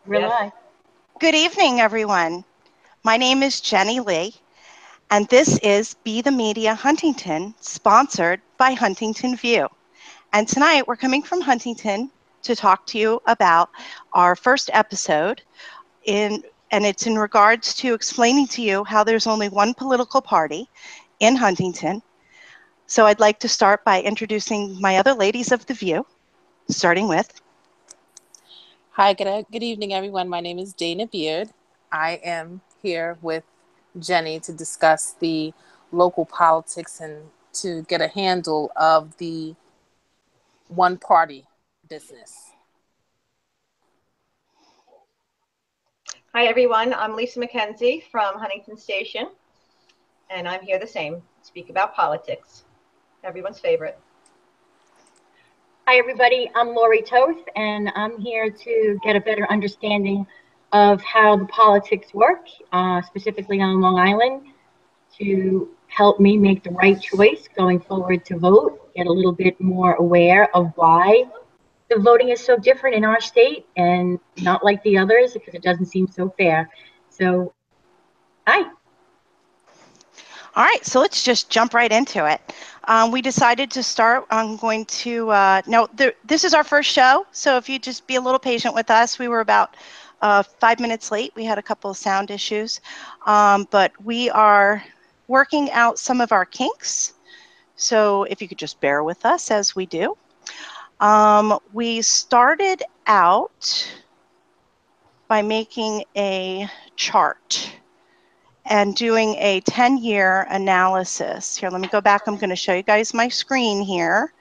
We're live. Good evening, everyone. My name is Jenny Lee, and this is Be the Media Huntington, sponsored by Huntington View. And tonight we're coming from Huntington to talk to you about our first episode, and it's in regards to explaining to you how there's only one political party in Huntington. So I'd like to start by introducing my other ladies of the View, starting with. Hi, good evening, everyone. My name is Dana Beard. I am here with Jenny to discuss the local politics and to get a handle of the one party business. Hi, everyone. I'm Lisa McKenzie from Huntington Station, and I'm here the same. Speak about politics. Everyone's favorite. Hi, everybody. I'm Lori Toth, and I'm here to get a better understanding of how the politics work, specifically on Long Island, to help me make the right choice going forward to vote, get a little bit more aware of why the voting is so different in our state and not like the others, because it doesn't seem so fair. So, hi. All right, so let's just jump right into it. We decided to start. I'm going to, this is our first show, so if you just be a little patient with us, we were about 5 minutes late. We had a couple of sound issues, but we are working out some of our kinks. So if you could just bear with us as we do. We started out by making a chart and doing a 10-year analysis. Here, let me go back. I'm going to show you guys my screen here.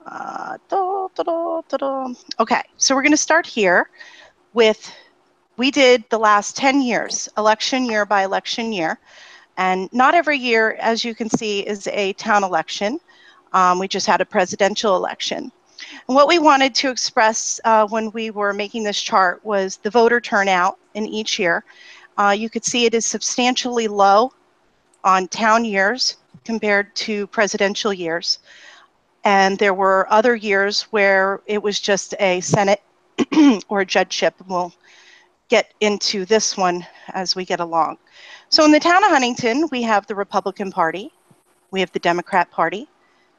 Okay, so we're going to start here with, we did the last 10 years, election year by election year. And not every year, as you can see, is a town election. We just had a presidential election. And what we wanted to express when we were making this chart was the voter turnout in each year. You could see it is substantially low on town years compared to presidential years. And there were other years where it was just a Senate or a judgeship. We'll get into this one as we get along. So in the town of Huntington, we have the Republican Party, we have the Democrat Party,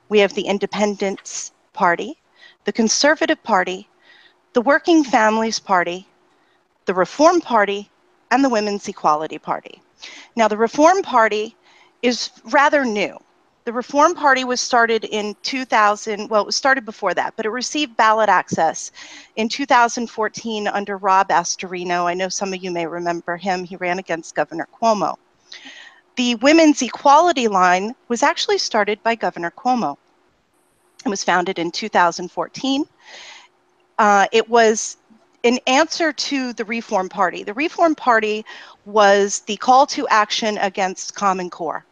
we have the Independence Party, the Conservative Party, the Working Families Party, the Reform Party, and the Women's Equality Party. Now, the Reform Party is rather new. The Reform Party was started in 2000, well, it was started before that, but it received ballot access in 2014 under Rob Astorino. I know some of you may remember him. He ran against Governor Cuomo. The Women's Equality Line was actually started by Governor Cuomo. It was founded in 2014. It was in answer to the Reform Party. The Reform Party was the call to action against Common Core.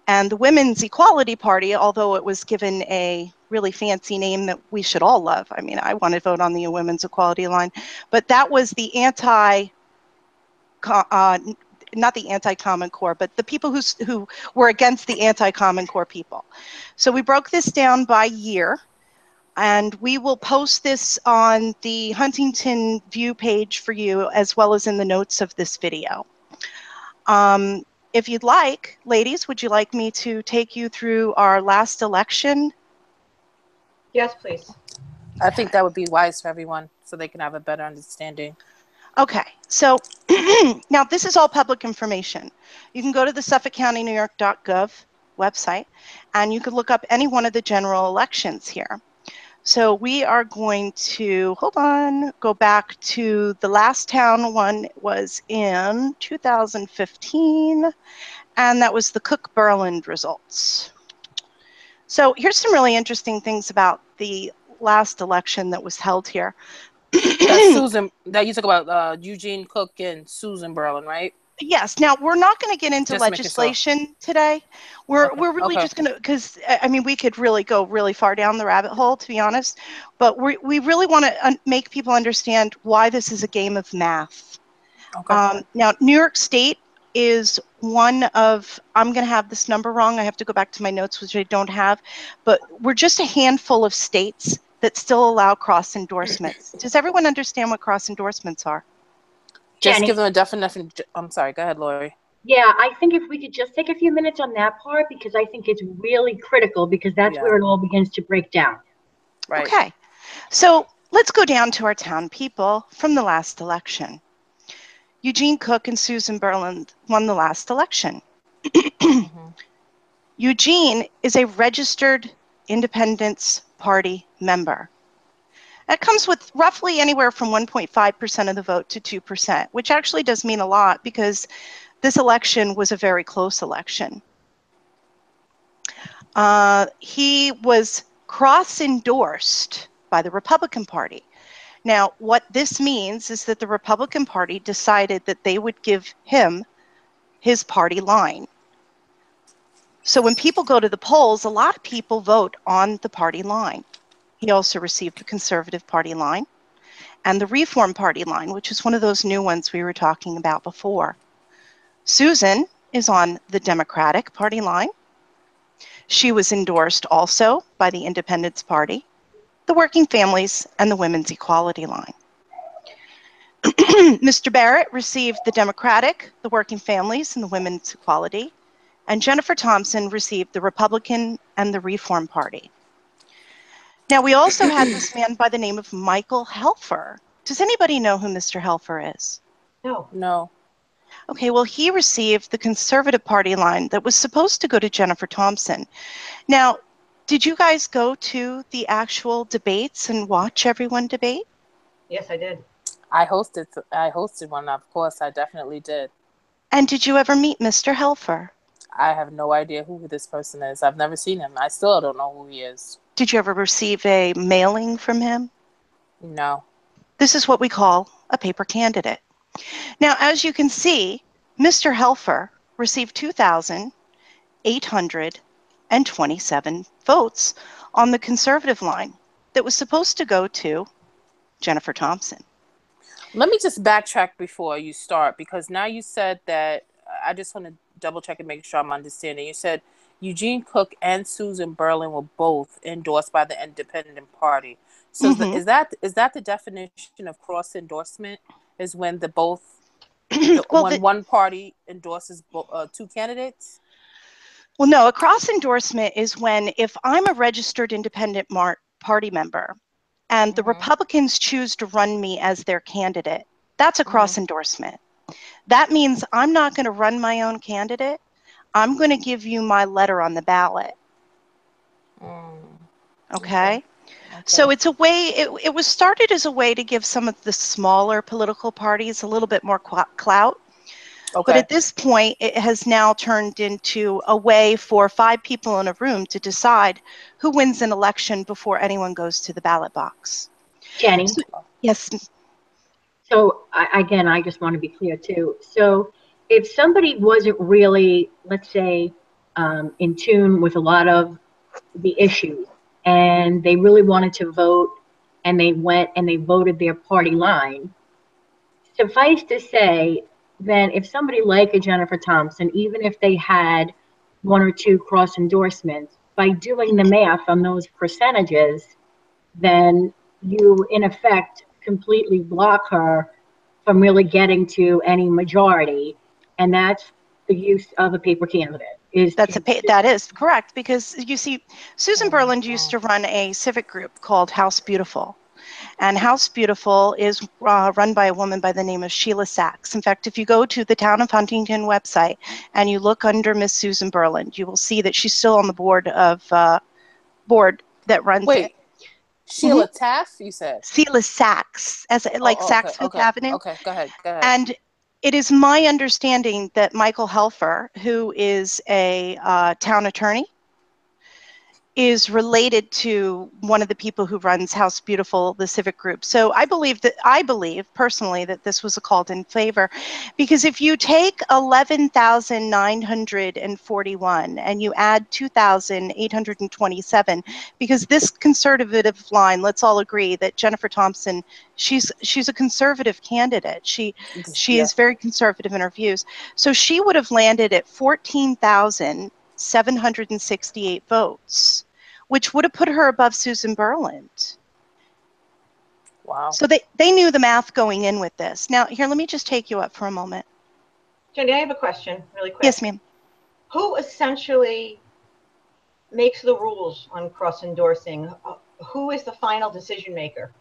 And the Women's Equality Party, although it was given a really fancy name that we should all love. I mean, I want to vote on the Women's Equality Line, but that was the not the anti-Common Core, but the people who were against the anti-Common Core people. So we broke this down by year. And we will post this on the Huntington View page for you, as well as in the notes of this video. If you'd like, ladies, would you like me to take you through our last election? Yes, please. I think that would be wise for everyone so they can have a better understanding. Okay, so now this is all public information. You can go to the SuffolkCountyNewYork.gov website, and you can look up any one of the general elections here. So we are going to, go back to the last town one was in 2015, and that was the Cook-Berland results. So here's some really interesting things about the last election that was held here. Susan, that you talk about Eugene Cook and Susan Berlin, right? Yes. Now, we're not going to get into legislation today. We're really just going to, because, I mean, we could really go really far down the rabbit hole, to be honest. But we really want to make people understand why this is a game of math. Okay. Now, New York State is one of, I'm going to have this number wrong. I have to go back to my notes, which I don't have. But we're just a handful of states that still allow cross endorsements. Does everyone understand what cross endorsements are? Just Jenny. give them a definition. I'm sorry. Go ahead, Lori. Yeah, I think if we could just take a few minutes on that part, because I think it's really critical, because that's where it all begins to break down. Right. Okay, so let's go down to our town people from the last election. Eugene Cook and Susan Berland won the last election. Eugene is a registered Independence Party member. That comes with roughly anywhere from 1.5% of the vote to 2%, which actually does mean a lot because this election was a very close election. He was cross-endorsed by the Republican Party. Now, what this means is that the Republican Party decided that they would give him his party line. So when people go to the polls, a lot of people vote on the party line. He also received the Conservative Party line and the Reform Party line, which is one of those new ones we were talking about before. Susan is on the Democratic Party line. She was endorsed also by the Independence Party, the Working Families, and the Women's Equality line. Mr. Barrett received the Democratic, the Working Families, and the Women's Equality, and Jennifer Thompson received the Republican and the Reform Party. Now, we also had this man by the name of Michael Helfer. Does anybody know who Mr. Helfer is? No. No. Okay, well, he received the Conservative Party line that was supposed to go to Jennifer Thompson. Now, did you guys go to the actual debates and watch everyone debate? Yes, I did. I hosted one, of course. I definitely did. And did you ever meet Mr. Helfer? I have no idea who this person is. I've never seen him. I still don't know who he is. Did you ever receive a mailing from him? No. This is what we call a paper candidate. Now, as you can see, Mr. Helfer received 2,827 votes on the Conservative line that was supposed to go to Jennifer Thompson. Let me just backtrack before you start, because now you said that, I just want to double check and make sure I'm understanding. You said Eugene Cook and Susan Berland were both endorsed by the Independent Party. So is that the definition of cross endorsement? Is when when one party endorses two candidates? Well, no, a cross endorsement is when, if I'm a registered Independent Party member and the Republicans choose to run me as their candidate, that's a cross endorsement. That means I'm not going to run my own candidate. I'm going to give you my letter on the ballot. Okay? So it's a way, it was started as a way to give some of the smaller political parties a little bit more clout. Okay. But at this point, it has now turned into a way for 5 people in a room to decide who wins an election before anyone goes to the ballot box. Jenny? Yes. So again, I just want to be clear too. So if somebody wasn't really, let's say, in tune with a lot of the issues, and they really wanted to vote, and they went and they voted their party line, suffice to say, then if somebody like a Jennifer Thompson, even if they had 1 or 2 cross endorsements, by doing the math on those percentages, then you in effect completely block her from really getting to any majority, and that's the use of a paper candidate. That is correct, because you see, Susan Berland used to run a civic group called House Beautiful, and House Beautiful is run by a woman by the name of Sheila Sachs. In fact, if you go to the Town of Huntington website and you look under Miss Susan Berland, you will see that she's still on the board that runs it. Sheila Taft, you said? Sheila Sachs, Saks Fifth Avenue. Okay, go ahead. And it is my understanding that Michael Helfer, who is a town attorney, is related to one of the people who runs House Beautiful, the civic group. So I believe personally that this was a called in favor, because if you take 11,941 and you add 2,827, because this conservative line, let's all agree that Jennifer Thompson, she's a conservative candidate. She is very conservative in her views. So she would have landed at 14,768 votes, which would have put her above Susan Berland. Wow. So they knew the math going in with this. Now, here, let me just take you up for a moment. Jenny, I have a question really quick. Yes, ma'am. Who essentially makes the rules on cross-endorsing? Who is the final decision maker?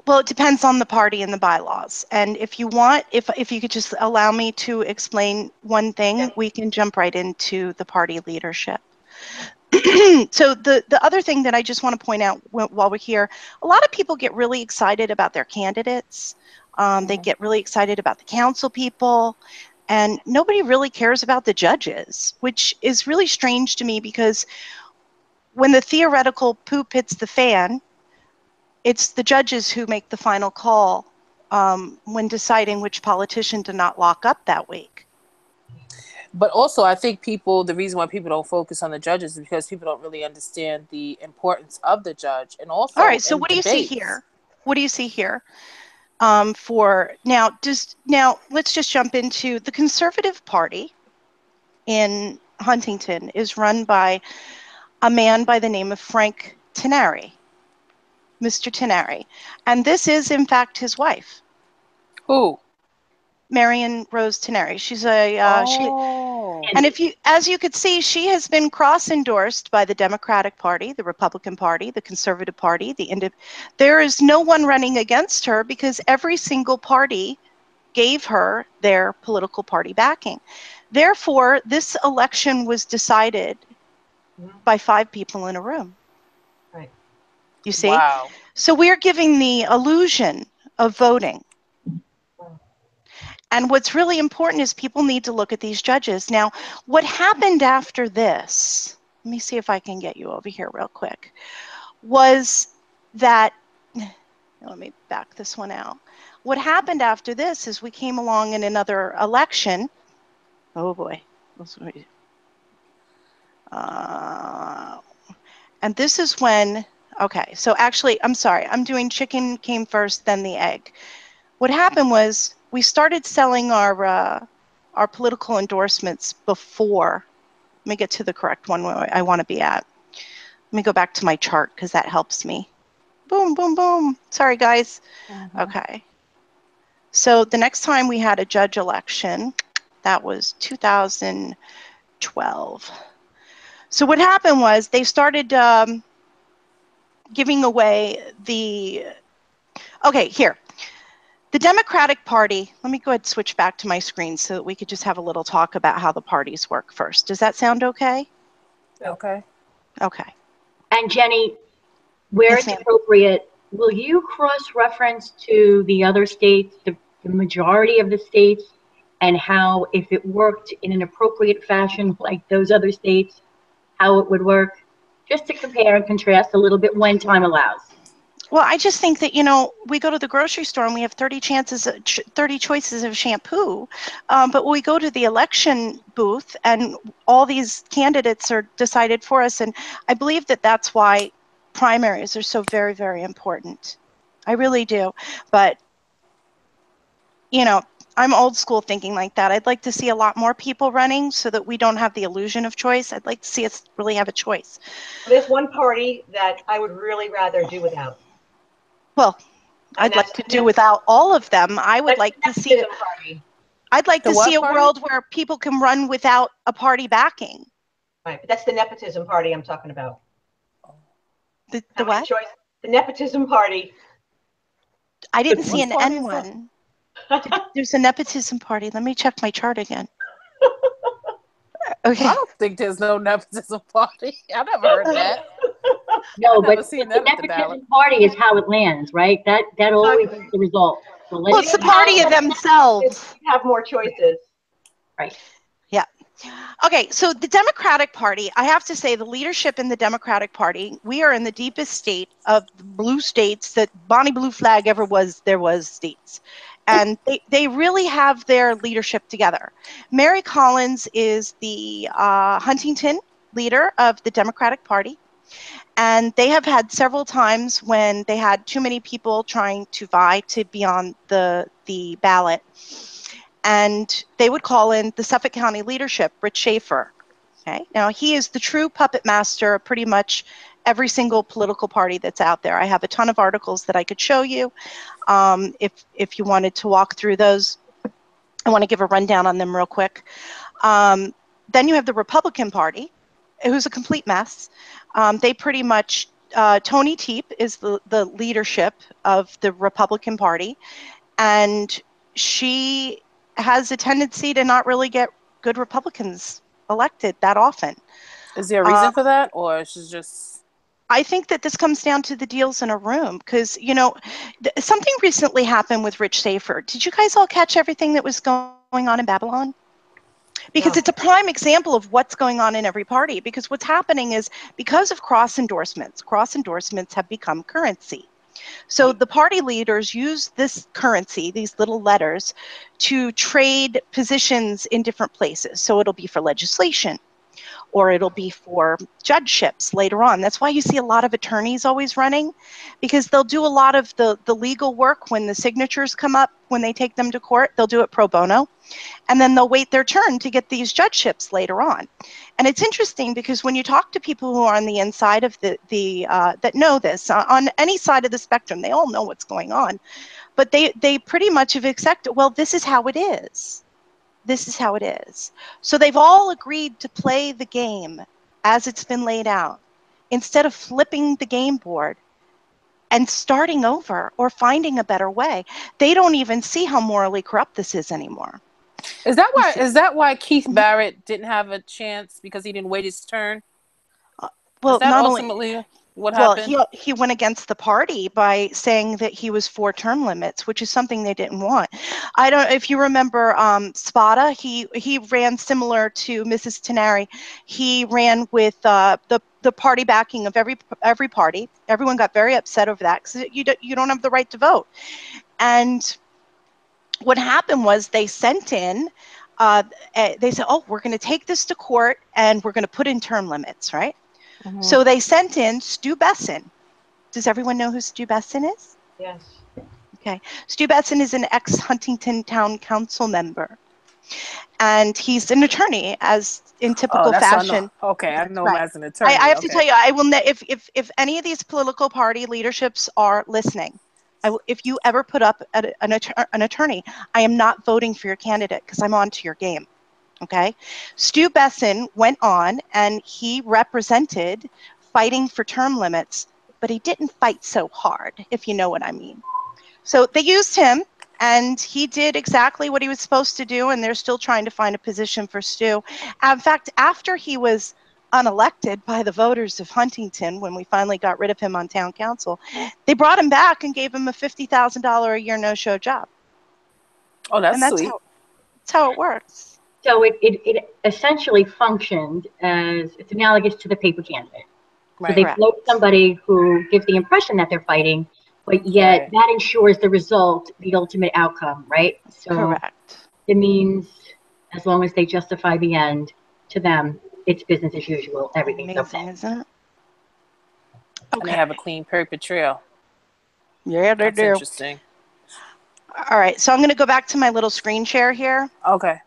Well, it depends on the party and the bylaws. And if you want, if you could just allow me to explain one thing, Yeah. we can jump right into the party leadership. So the other thing that I just want to point out while we're here, a lot of people get really excited about their candidates. They get really excited about the council people, and nobody really cares about the judges, which is really strange to me, because when the theoretical poop hits the fan, it's the judges who make the final call when deciding which politician to not lock up that week. But also, I think the reason why people don't focus on the judges is because people don't really understand the importance of the judge. And also, all right, so what do you see here? What do you see here? For now, let's just jump into the Conservative Party in Huntington is run by a man by the name of Frank Tinari, Mr. Tinari. And this is, in fact, his wife. Who? Marion Rose Tinari. She's and as you could see, she has been cross-endorsed by the Democratic Party, the Republican Party, the Conservative Party, there is no one running against her, because every single party gave her their political party backing. Therefore, this election was decided by 5 people in a room. Right. You see? Wow. So we're giving the illusion of voting. And what's really important is people need to look at these judges. Now, what happened after this, let me see if I can get you over here real quick, was that, let me back this one out. What happened after this is we came along in another election. Oh boy. And this is when, okay, so actually, I'm sorry, I'm doing chicken came first, then the egg. What happened was we started selling our political endorsements before. Let me get to the correct one where I want to be at. Let me go back to my chart, because that helps me. Boom, boom, boom. Sorry, guys. Okay. So the next time we had a judge election, that was 2012. So what happened was they started giving away okay, here. The Democratic Party, let me go ahead and switch back to my screen so that we could just have a little talk about how the parties work first. Does that sound okay? Okay. Okay. And Jenny, where Yes, it's ma'am. appropriate, will you cross-reference to the other states, the majority of the states, and how, if it worked in an appropriate fashion like those other states, how it would work? Just to compare and contrast a little bit when time allows. Well, I just think that, we go to the grocery store and we have 30 choices of shampoo, but we go to the election booth and all these candidates are decided for us. And I believe that that's why primaries are so very, very important. I really do. But, I'm old school thinking like that. I'd like to see a lot more people running so that we don't have the illusion of choice. I'd like to see us really have a choice. There's one party that I would really rather do without. Well, I'd like to do without all of them. I would like to see I'd like to see a world where people can run without a party backing. Right, but that's the nepotism party I'm talking about. The what? Choice? The nepotism party. I didn't see an N one. There's a nepotism party. Let me check my chart again. Okay. I don't think there's no nepotism party. I never heard that. No, but the nepotism party is how it lands, right? That always is the result. So well, it's the party of themselves. Have more choices. Right. Yeah. Okay, so the Democratic Party, I have to say the leadership in the Democratic Party, we are in the deepest state of blue states that Bonnie Blue Flag ever was, there was states. And they really have their leadership together. Mary Collins is the Huntington leader of the Democratic Party. And they have had several times when they had too many people trying to vie to be on the ballot. And they would call in the Suffolk County leadership, Rich Schaefer. Okay, now he is the true puppet master of pretty much every single political party that's out there. I have a ton of articles that I could show you if you wanted to walk through those. I want to give a rundown on them real quick. Then you have the Republican Party, who's a complete mess. They pretty much, Tony Teep is the leadership of the Republican Party, and she has a tendency to not really get good Republicans elected that often. Is there a reason for that, or she's just... I think that this comes down to the deals in a room because, you know, something recently happened with Rich Safer. Did you guys all catch everything that was going on in Babylon? Because it's a prime example of what's going on in every party. Because what's happening is because of cross endorsements have become currency. So the party leaders use this currency, these little letters, to trade positions in different places. So it'll be for legislation, or it'll be for judgeships later on. That's why you see a lot of attorneys always running, because they'll do a lot of the legal work when the signatures come up, when they take them to court, they'll do it pro bono. And then they'll wait their turn to get these judgeships later on. And it's interesting because when you talk to people who are on the inside of that know this, on any side of the spectrum, they all know what's going on. But they pretty much have accepted, well, this is how it is. This is how it is. So they've all agreed to play the game as it's been laid out, instead of flipping the game board and starting over or finding a better way. They don't even see how morally corrupt this is anymore. Is that why Keith Barrett didn't have a chance, because he didn't wait his turn? Well, is that not ultimately only what happened? He went against the party by saying that he was for term limits, which is something they didn't want. I don't, if you remember Spada, he ran similar to Mrs. Tenari. He ran with the party backing of every party. Everyone got very upset over that because you don't have the right to vote. And what happened was they sent in, they said, oh, we're going to take this to court and we're going to put in term limits, right? Mm-hmm. So they sent in Stu Besson. Does everyone know who Stu Besson is? Yes. Okay. Stu Besson is an ex-Huntington Town Council member. And he's an attorney, as in typical fashion. I know him as an attorney. I have to tell you, I will. If any of these political party leaderships are listening, if you ever put up an attorney, I am not voting for your candidate because I'm on to your game. Okay. Stu Besson went on and he represented fighting for term limits, but he didn't fight so hard, if you know what I mean. So they used him and he did exactly what he was supposed to do, and they're still trying to find a position for Stu. In fact, after he was unelected by the voters of Huntington, when we finally got rid of him on town council, they brought him back and gave him a $50,000 a year no-show job. Oh, that's sweet. That's how it works. So it essentially functioned as, it's analogous to the paper candidate. Right. So they float somebody who gives the impression that they're fighting, but yet that ensures the result, the ultimate outcome, right? So correct. It means as long as they justify the end, to them, it's business as usual. Everything's okay. Isn't it? Okay. And they have a clean paper trail. Yeah, they do. That's interesting. All right, so I'm going to go back to my little screen share here. Okay.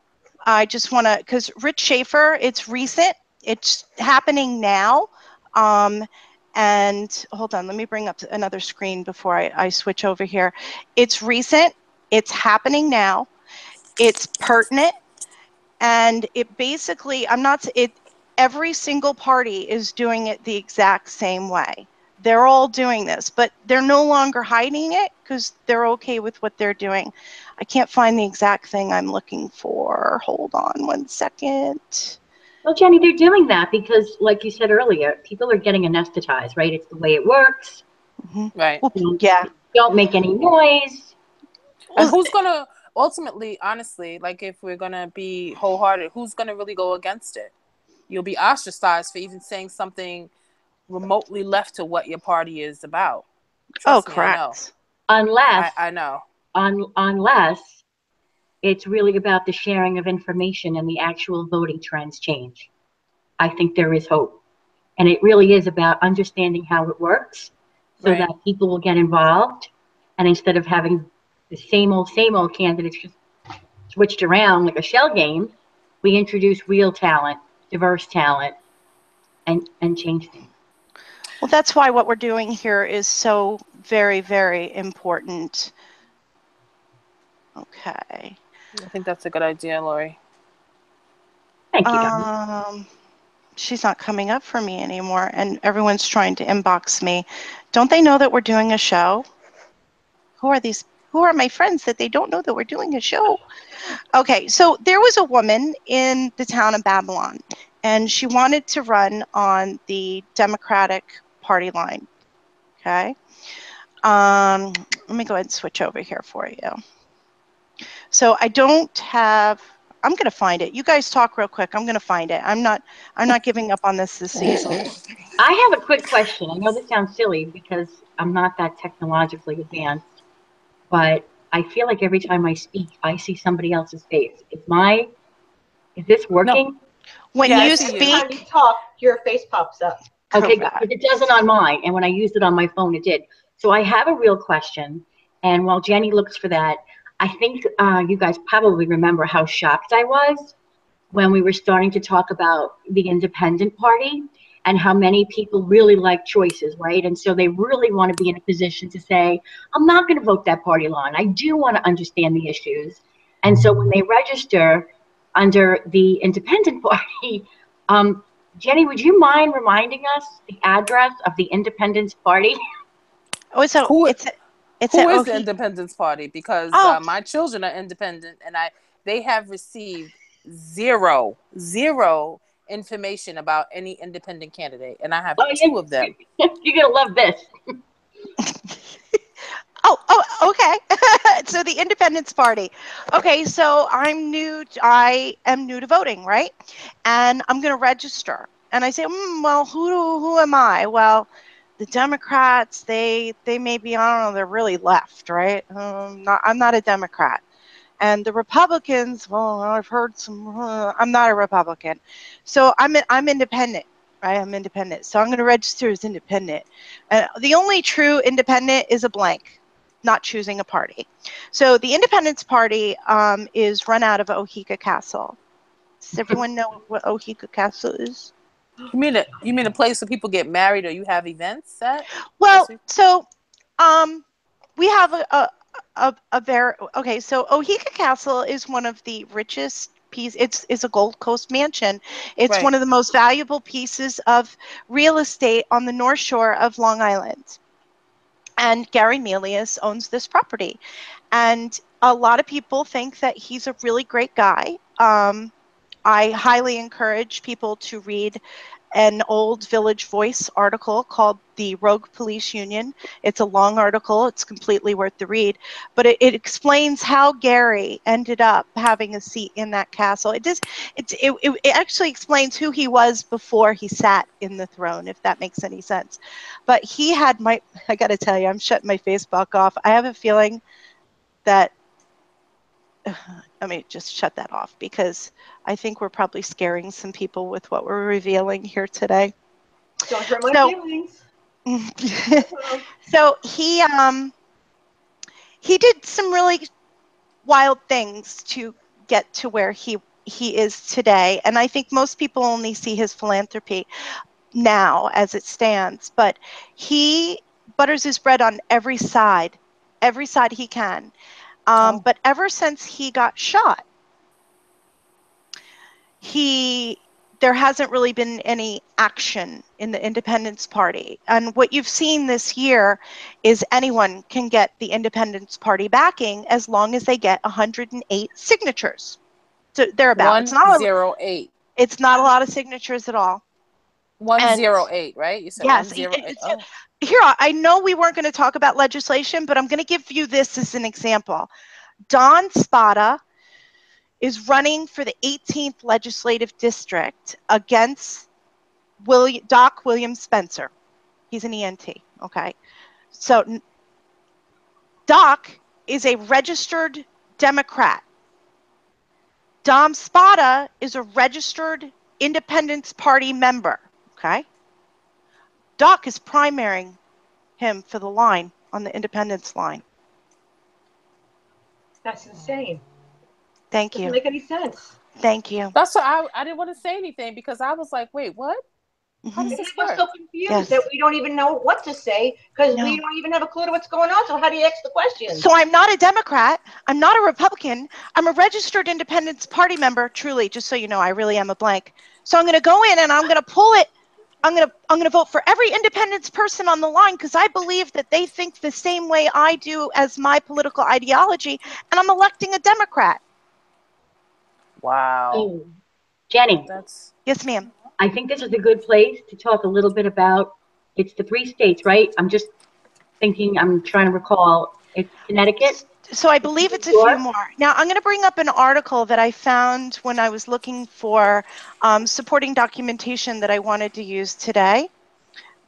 I just want to, because Rich Schaefer, it's recent. It's happening now. And hold on, let me bring up another screen before I switch over here. It's recent. It's happening now. It's pertinent. And it basically, every single party is doing it the exact same way. They're all doing this, but they're no longer hiding it because they're okay with what they're doing. I can't find the exact thing I'm looking for. Hold on one second. Well, Jenny, they're doing that because, like you said earlier, people are getting anesthetized, right? It's the way it works. Mm-hmm. Right. Well, Don't make any noise. And who's going to, ultimately, honestly, like if we're going to be wholehearted, who's going to really go against it? You'll be ostracized for even saying something remotely left to what your party is about. Trust me, correct. Unless I know. Unless it's really about the sharing of information and the actual voting trends change. I think there is hope. And it really is about understanding how it works so that people will get involved. And instead of having the same old candidates just switched around like a shell game, we introduce real talent, diverse talent, and change things. Well, that's why what we're doing here is so very, very important. Okay. I think that's a good idea, Lori. Thank you, Dawn. She's not coming up for me anymore, and everyone's trying to inbox me. Don't they know that we're doing a show? Who are these? Who are my friends that they don't know that we're doing a show? Okay, so there was a woman in the town of Babylon, and she wanted to run on the Democratic Party line. Okay. Let me go ahead and switch over here for you. So I don't have. I'm going to find it. You guys talk real quick. I'm going to find it. I'm not giving up on this easily. I have a quick question. I know this sounds silly because I'm not that technologically advanced, but I feel like every time I speak, I see somebody else's face. Is this working? When Yeah, I you see you. Every time you speak, talk, your face pops up. Okay, correct. but it doesn't on mine. And when I used it on my phone, it did. So I have a real question. And while Jenny looks for that, I think you guys probably remember how shocked I was when we were starting to talk about the independent party and how many people really like choices, right? And so they really want to be in a position to say, I'm not going to vote that party line. I do want to understand the issues. And so when they register under the independent party, Jenny, would you mind reminding us the address of the Independence Party? Oh, so Who it's who a is the Independence Party? Because oh, my children are independent, and they have received zero information about any independent candidate, and I have Oh, two of them. you're going to love this. oh, okay. So the Independence Party. Okay, so I'm new. I am new to voting, right? And I'm going to register. And I say, well, who am I? Well, the Democrats, they may be, I don't know, they're really left, right? I'm not a Democrat. And the Republicans, well, I've heard some. I'm not a Republican, so I'm independent, right? I'm independent, so I'm going to register as independent. The only true independent is a blank, not choosing a party. So the Independence Party is run out of Oheka Castle. Does everyone know what Oheka Castle is? You mean a place where people get married or you have events at? Well, so we have a very okay. So Oheka Castle is one of the richest pieces. It's a Gold Coast mansion. It's Right. one of the most valuable pieces of real estate on the North Shore of Long Island. And Gary Melius owns this property, and a lot of people think that he's a really great guy. I highly encourage people to read an old Village Voice article called The Rogue Police Union. It's a long article. It's completely worth the read. But it explains how Gary ended up having a seat in that castle. It actually explains who he was before he sat in the throne, if that makes any sense. But he had I got to tell you, I'm shutting my Facebook off. I have a feeling that let me just shut that off because I think we're probably scaring some people with what we're revealing here today. Don't hurt my feelings. So he did some really wild things to get to where he is today, and I think most people only see his philanthropy now as it stands, but he butters his bread on every side he can. But ever since he got shot, there hasn't really been any action in the Independence Party. And what you've seen this year is anyone can get the Independence Party backing as long as they get 108 signatures. So thereabouts. 108. It's not a lot of signatures at all. 108, right? You said yes, 108. Here, I know we weren't going to talk about legislation, but I'm going to give you this as an example. Don Spada is running for the 18th legislative district against Doc William Spencer. He's an ENT, okay? So Doc is a registered Democrat. Dom Spada is a registered Independence Party member, okay? Doc is primarying him for the line on the Independence line. That's insane. Thank you. Doesn't make any sense. Thank you. That's why I didn't want to say anything because I was like, wait, what? How does It this has us work? so confused Yes. that we don't even know what to say because No. we don't even have a clue to what's going on. So how do you ask the questions? So I'm not a Democrat. I'm not a Republican. I'm a registered Independence Party member, truly, just so you know, I really am a blank. So I'm going to go in and I'm going to pull it. I'm going to vote for every independence person on the line because I believe that they think the same way I do as my political ideology, and I'm electing a Democrat. Wow. Oh, Jenny, That's Yes, ma'am. I think this is a good place to talk a little bit about, it's the 3 states, right? I'm just thinking, I'm trying to recall. It's Connecticut, So I believe it's a New few York. more. Now, I'm going to bring up an article that I found when I was looking for supporting documentation that I wanted to use today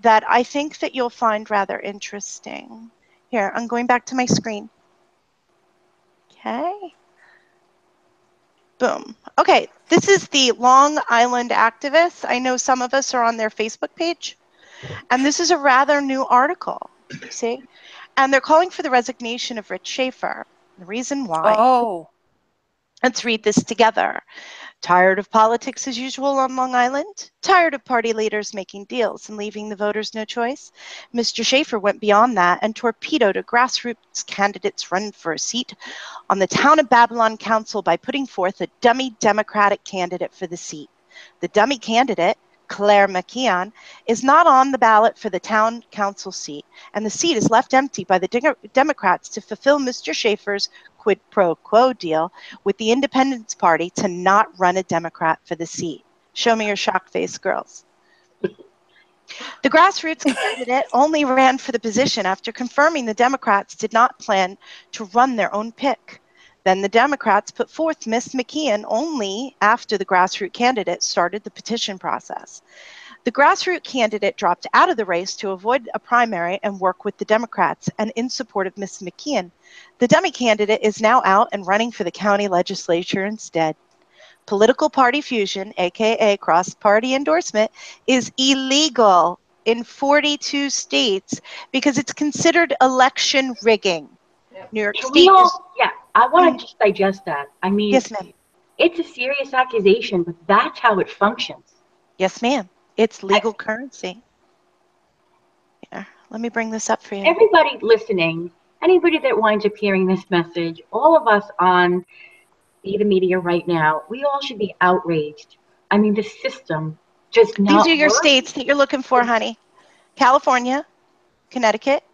that I think that you'll find rather interesting. Here, I'm going back to my screen. Okay. Boom. Okay, this is the Long Island activists. I know some of us are on their Facebook page, and this is a rather new article, see? And they're calling for the resignation of Rich Schaefer. The reason why. oh. Let's read this together. Tired of politics as usual on Long Island? Tired of party leaders making deals and leaving the voters no choice? Mr. Schaefer went beyond that and torpedoed a grassroots candidate's run for a seat on the Town of Babylon Council by putting forth a dummy Democratic candidate for the seat. The dummy candidate, Claire McKeon, is not on the ballot for the town council seat, and the seat is left empty by the Democrats to fulfill Mr. Schaefer's quid pro quo deal with the Independence Party to not run a Democrat for the seat. Show me your shock face, girls. The grassroots candidate only ran for the position after confirming the Democrats did not plan to run their own pick. Then the Democrats put forth Miss McKeon only after the grassroots candidate started the petition process. The grassroots candidate dropped out of the race to avoid a primary and work with the Democrats and in support of Miss McKeon. The dummy candidate is now out and running for the county legislature instead. Political party fusion, aka cross-party endorsement, is illegal in 42 states because it's considered election rigging. Yep. New York Can we State is, all, yeah, I want to just digest that. I mean, yes, ma'am. it's a serious accusation, but that's how it functions. Yes, ma'am. It's legal currency. Here, let me bring this up for you. Everybody listening, anybody that winds up hearing this message, all of us on the media right now, we all should be outraged. I mean, the system just These not are your works. states that you're looking for, honey. California, Connecticut,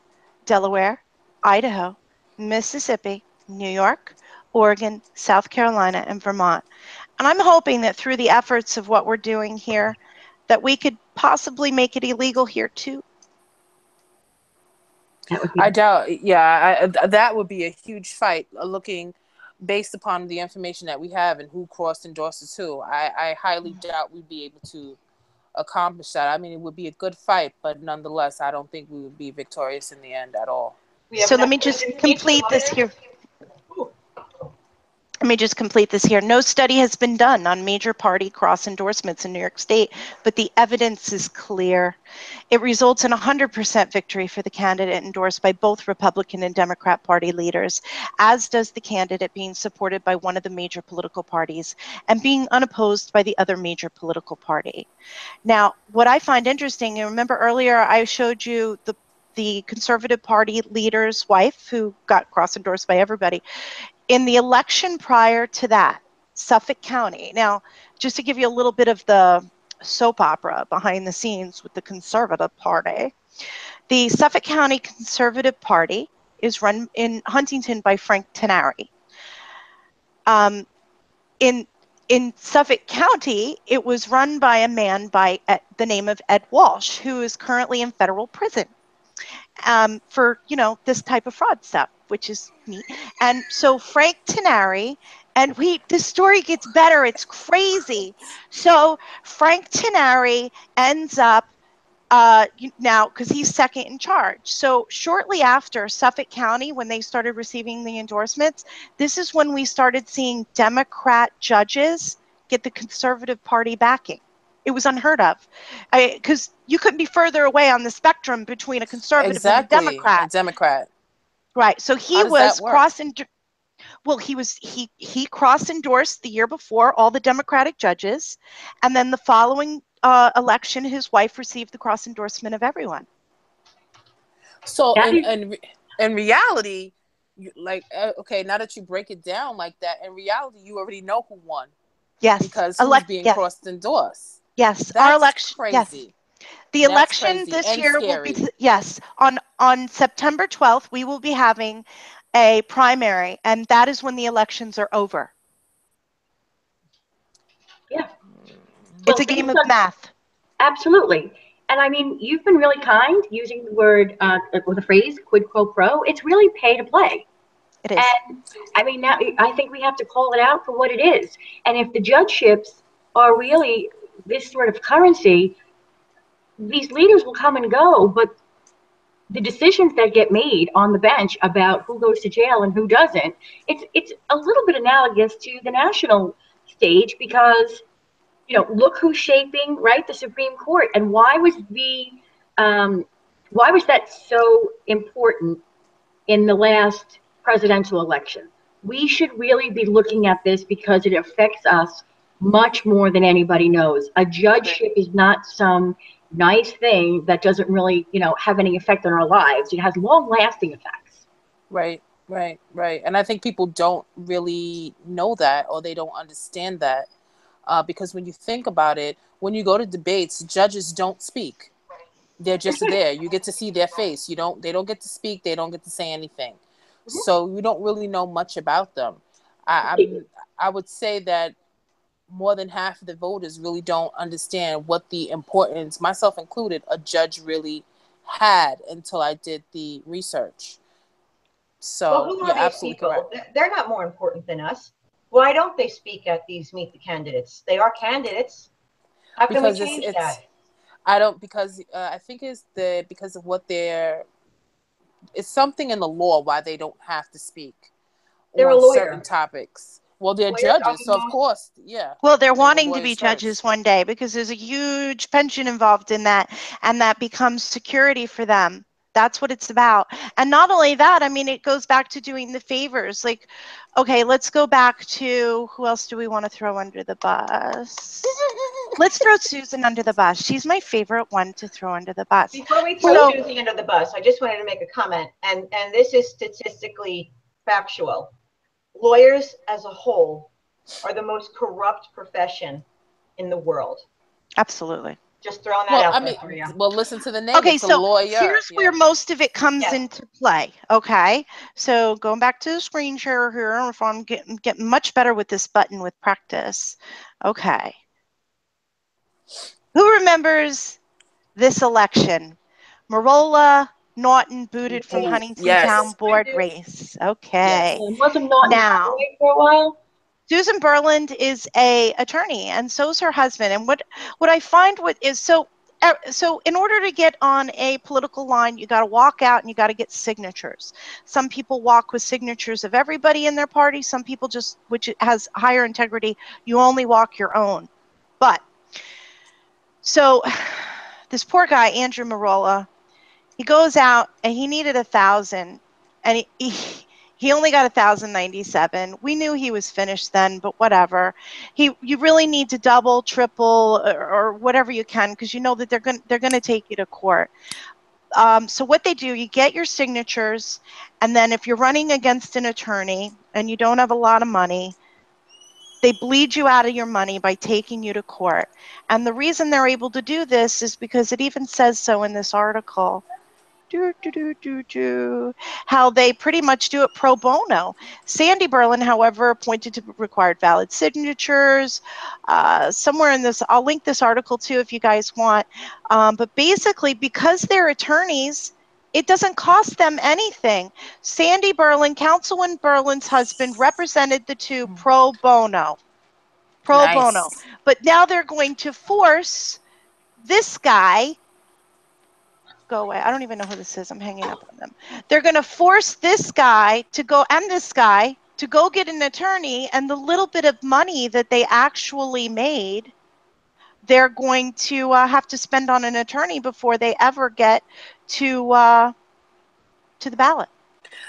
Delaware, Idaho, Mississippi, New York, Oregon, South Carolina, and Vermont. And I'm hoping that through the efforts of what we're doing here, that we could possibly make it illegal here too. That would be I doubt, yeah, that would be a huge fight looking based upon the information that we have and who cross endorses who. I highly doubt we'd be able to accomplish that. I mean, it would be a good fight, but nonetheless, I don't think we would be victorious in the end at all. So let me just complete this here. Let me just complete this here. No study has been done on major party cross endorsements in New York State, but the evidence is clear. It results in 100% victory for the candidate endorsed by both Republican and Democrat party leaders, as does the candidate being supported by one of the major political parties and being unopposed by the other major political party. Now, what I find interesting, and remember earlier I showed you the Conservative Party leader's wife who got cross endorsed by everybody. In the election prior to that, Suffolk County, now, just to give you a little bit of the soap opera behind the scenes with the Conservative Party, the Suffolk County Conservative Party is run in Huntington by Frank Tenary. In Suffolk County, it was run by a man by the name of Ed Walsh, who is currently in federal prison for, this type of fraud stuff, which is neat. And so Frank Tenary, and this story gets better. It's crazy. So Frank Tenary ends up now, because he's second in charge. So shortly after Suffolk County, when they started receiving the endorsements, this is when we started seeing Democrat judges get the Conservative Party backing. It was unheard of, because you couldn't be further away on the spectrum between a conservative and a Democrat. A Democrat. Right. So he was well, he cross-endorsed the year before all the Democratic judges, and then the following election, his wife received the cross endorsement of everyone. So in reality, okay, now that you break it down like that, in reality, you already know who won. Yes. Because who's being cross endorsed. Yes. That's our election. Crazy. Yes. The election this year will be, yes, on September 12th, we will be having a primary, and that is when the elections are over. Yeah. It's a game of math. Absolutely. And I mean, you've been really kind using the word or the phrase quid pro quo. It's really pay to play. It is. And I mean, now I think we have to call it out for what it is. And if the judgeships are really this sort of currency, these leaders will come and go, but the decisions that get made on the bench about who goes to jail and who doesn't, it's a little bit analogous to the national stage, because look who's shaping, right, the Supreme Court. And why was that so important in the last presidential election? We should really be looking at this because it affects us much more than anybody knows. A judgeship is not some nice thing that doesn't really, have any effect on our lives. It has long-lasting effects. Right. And I think people don't really know that, or they don't understand that. Because when you think about it, when you go to debates, judges don't speak. They're just there. You get to see their face. They don't get to speak. They don't get to say anything. So you don't really know much about them. I would say that more than half of the voters really don't understand what the importance, myself included, a judge really had until I did the research. So who are these people? Correct. They're not more important than us. Why don't they speak at these Meet the Candidates? They are candidates. How can we change that? I think it's because of what it's something in the law why they don't have to speak on certain topics. Well, they're judges, so of course, yeah. Well, they're wanting to be judges one day because there's a huge pension involved in that, and that becomes security for them. That's what it's about. And not only that, I mean, it goes back to doing the favors. Like, okay, let's go back to, who else do we want to throw under the bus? Let's throw Susan under the bus. She's my favorite one to throw under the bus. Before we throw Susie under the bus, I just wanted to make a comment, and this is statistically factual. Lawyers as a whole are the most corrupt profession in the world. Absolutely. Just throwing that out there for you. Well, listen to the name. Okay, it's a lawyer. Here's where most of it comes into play. Okay, so going back to the screen share here, if I'm getting much better with this button with practice. Okay. Who remembers this election? Marola Naughton booted from Huntington Town Board race. Okay. Yes. Wasn't Naughton now for a while? Susan Berland is a attorney, and so is her husband. And what I find is so in order to get on a political line, you got to walk out and you got to get signatures. Some people walk with signatures of everybody in their party. Some people just, which has higher integrity, you only walk your own. But so this poor guy, Andrew Marola, he goes out and he needed 1,000, and he only got 1,097. We knew he was finished then, but whatever. You really need to double, triple, or whatever you can, because you know that they're going to take you to court. So what they do, you get your signatures, and then if you're running against an attorney and you don't have a lot of money, they bleed you out of your money by taking you to court. And the reason they're able to do this is because it even says so in this article. How they pretty much do it pro bono. Sandy Berland, however, pointed to required valid signatures. Somewhere in this, I'll link this article too if you guys want. But basically, because they're attorneys, it doesn't cost them anything. Sandy Berland, Councilman Berland's husband, represented the two pro bono. Pro bono. But now they're going to force this guy. Go away. I don't even know who this is. I'm hanging up on them. They're going to force this guy to go, and this guy, to go get an attorney, and the little bit of money that they actually made, they're going to have to spend on an attorney before they ever get to the ballot.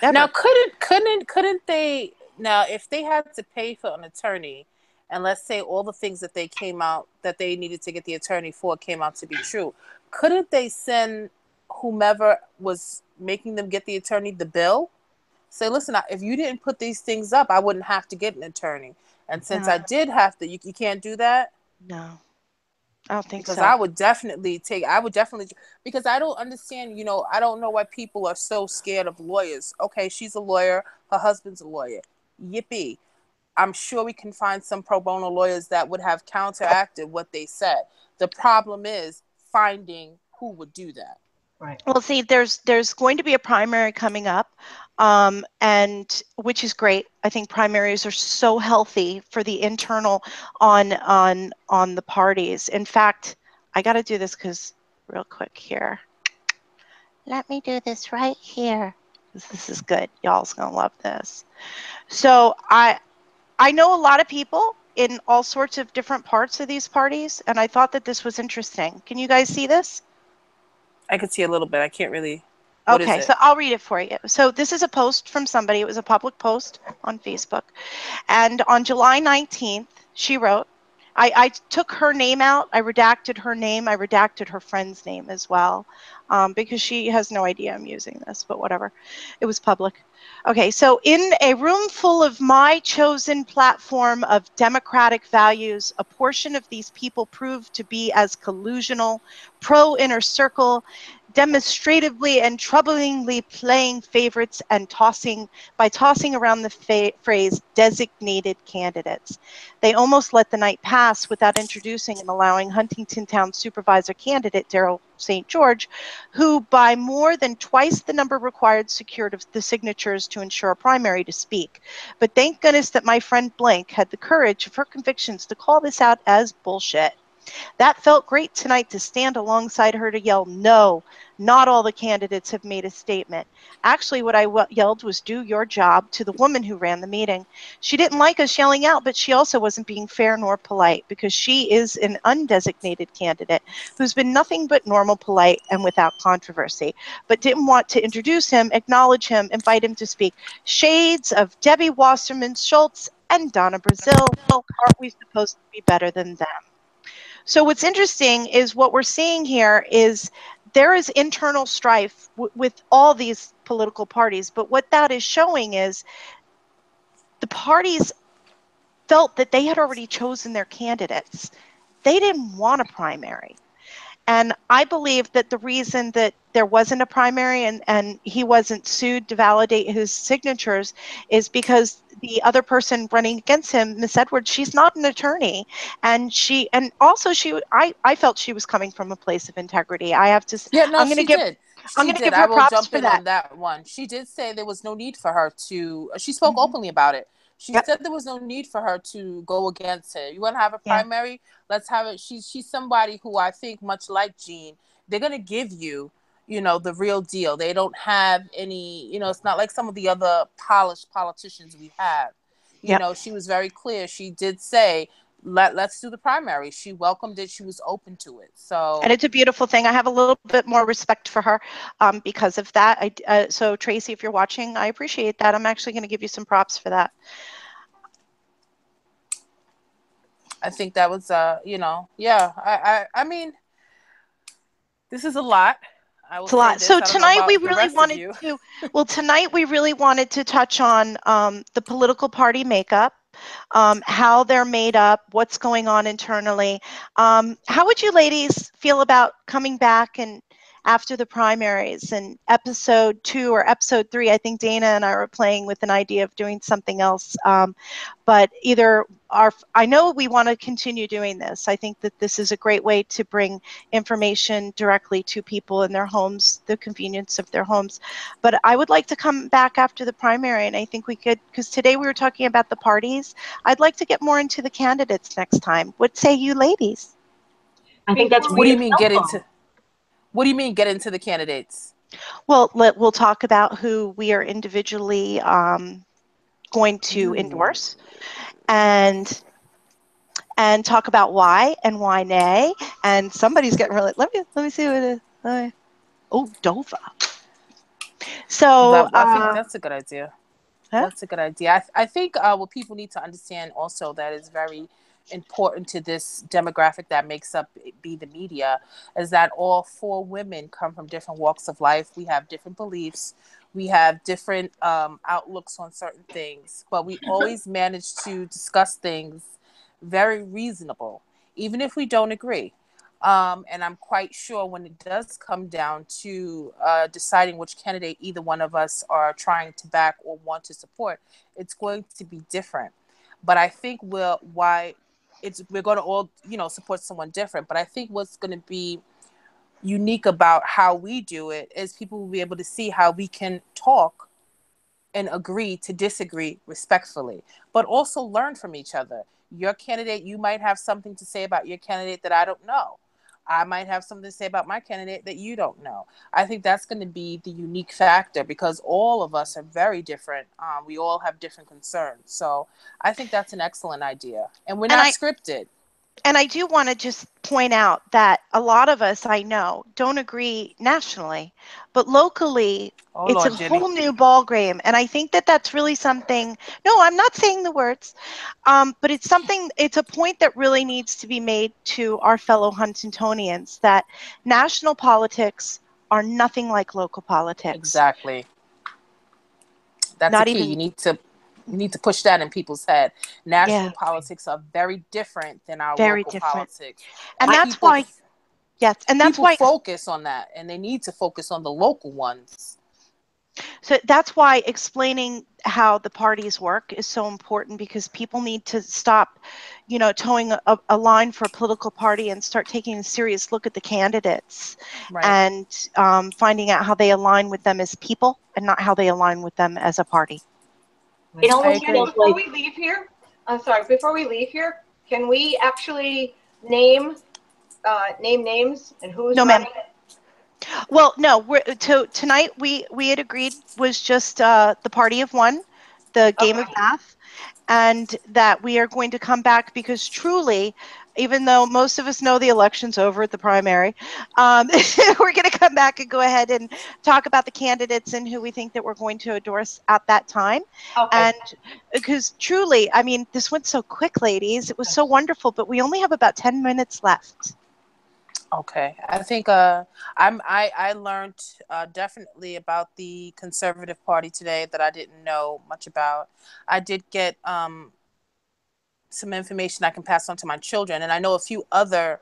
Ever. Now, couldn't they? Now, if they had to pay for an attorney, and let's say all the things that they came out that they needed to get the attorney for came out to be true, couldn't they send whomever was making them get the attorney the bill? Say, listen, if you didn't put these things up, I wouldn't have to get an attorney. And since I did have to, you can't do that? No, I don't think because so. I would definitely, because I don't understand, I don't know why people are so scared of lawyers. Okay, she's a lawyer, her husband's a lawyer. Yippee. I'm sure we can find some pro bono lawyers that would have counteracted what they said. The problem is finding who would do that. Right. Well, see, there's going to be a primary coming up, and which is great. I think primaries are so healthy for the internal on the parties. In fact, I got to do this because real quick here. Let me do this right here. This is good. Y'all's gonna love this. So I know a lot of people in all sorts of different parts of these parties, and I thought that this was interesting. Can you guys see this? I could see a little bit. I can't really. Okay, so I'll read it for you. So this is a post from somebody. It was a public post on Facebook. And on July 19th, she wrote, I took her name out. I redacted her name. I redacted her friend's name as well, because she has no idea I'm using this, but whatever. It was public. Okay, so in a room full of my chosen platform of democratic values, a portion of these people proved to be as collusional, pro-inner circle, demonstratively and troublingly playing favorites and tossing around the phrase designated candidates. They almost let the night pass without introducing and allowing Huntington Town Supervisor candidate Daryl St. George, who by more than twice the number required secured the signatures to ensure a primary, to speak. But thank goodness that my friend Blank had the courage of her convictions to call this out as bullshit. That felt great tonight, to stand alongside her to yell, no, not all the candidates have made a statement. Actually, what I yelled was, do your job, to the woman who ran the meeting. She didn't like us yelling out, but she also wasn't being fair nor polite, because she is an undesignated candidate who's been nothing but normal, polite, and without controversy, but didn't want to introduce him, acknowledge him, invite him to speak. Shades of Debbie Wasserman Schultz and Donna Brazil. Aren't we supposed to be better than them? So what's interesting is what we're seeing here is there is internal strife with all these political parties, but what that is showing is the parties felt that they had already chosen their candidates. They didn't want a primary. And I believe that the reason that there wasn't a primary and he wasn't sued to validate his signatures is because the other person running against him, Miss Edwards, she's not an attorney. And I felt she was coming from a place of integrity. I have to, yeah, no, I'm going to give, did. I'm going to give her props for that. On that one. She did say there was no need for her to, she spoke openly about it. She said there was no need for her to go against it. You want to have a primary? Let's have it. She's somebody who I think, much like Jean, they're going to give you, the real deal. They don't have any, it's not like some of the other polished politicians we have. She was very clear. She did say, let's do the primary. She welcomed it. She was open to it. So, and it's a beautiful thing. I have a little bit more respect for her because of that. So Tracy, if you're watching, I appreciate that. I'm actually going to give you some props for that. I think that was, I mean, this is a lot. It's a lot. So tonight we really wanted to, tonight we really wanted to touch on the political party makeup, how they're made up, what's going on internally. How would you ladies feel about coming back and after the primaries and episode 2 or episode 3? I think Dana and I were playing with an idea of doing something else. But I know we want to continue doing this. I think that this is a great way to bring information directly to people in their homes, the convenience of their homes. But I would like to come back after the primary, and I think we could, because today we were talking about the parties. I'd like to get more into the candidates next time. What say you ladies? I think that's what do you mean get into? What do you mean get into the candidates? Well, we'll talk about who we are individually going to endorse, and talk about why and why nay. And somebody's getting really. Let me see what it is. Dova. So I think that's a good idea. That's a good idea. I think what people need to understand also that is very important to this demographic that makes up Be the Media is that all four women come from different walks of life. We have different beliefs. We have different outlooks on certain things, but we always manage to discuss things very reasonable, even if we don't agree. And I'm quite sure when it does come down to deciding which candidate either one of us are trying to back or want to support, it's going to be different. But I think we're going to all, support someone different. But I think what's going to be unique about how we do it is people will be able to see how we can talk and agree to disagree respectfully, but also learn from each other. Your candidate, you might have something to say about your candidate that I don't know. I might have something to say about my candidate that you don't know. I think that's going to be the unique factor because all of us are very different. We all have different concerns. So I think that's an excellent idea. And we're not scripted. And I do want to just point out that a lot of us, I know, don't agree nationally, but locally, it's a whole new ball game. And I think that that's really something. No, I'm not saying the words, but it's a point that really needs to be made to our fellow Huntingtonians that national politics are nothing like local politics. Exactly. That's the key. You need to push that in people's head. National politics are very different than our local politics. And that's why, focus on that, and they need to focus on the local ones. So that's why explaining how the parties work is so important, because people need to stop, towing a line for a political party and start taking a serious look at the candidates and finding out how they align with them as people and not how they align with them as a party. It almost feels before we leave here, before we leave here, can we actually name names and who's running it? Well, no, tonight we had agreed was just the party of one, the game of math, and that we are going to come back because truly, even though most of us know the election's over at the primary, we're going to come back and go ahead and talk about the candidates and who we think that we're going to endorse at that time. And because truly, I mean, this went so quick, ladies. It was so wonderful, but we only have about 10 minutes left. Okay, I think I learned definitely about the Conservative Party today that I didn't know much about. I did get some information I can pass on to my children, and I know a few other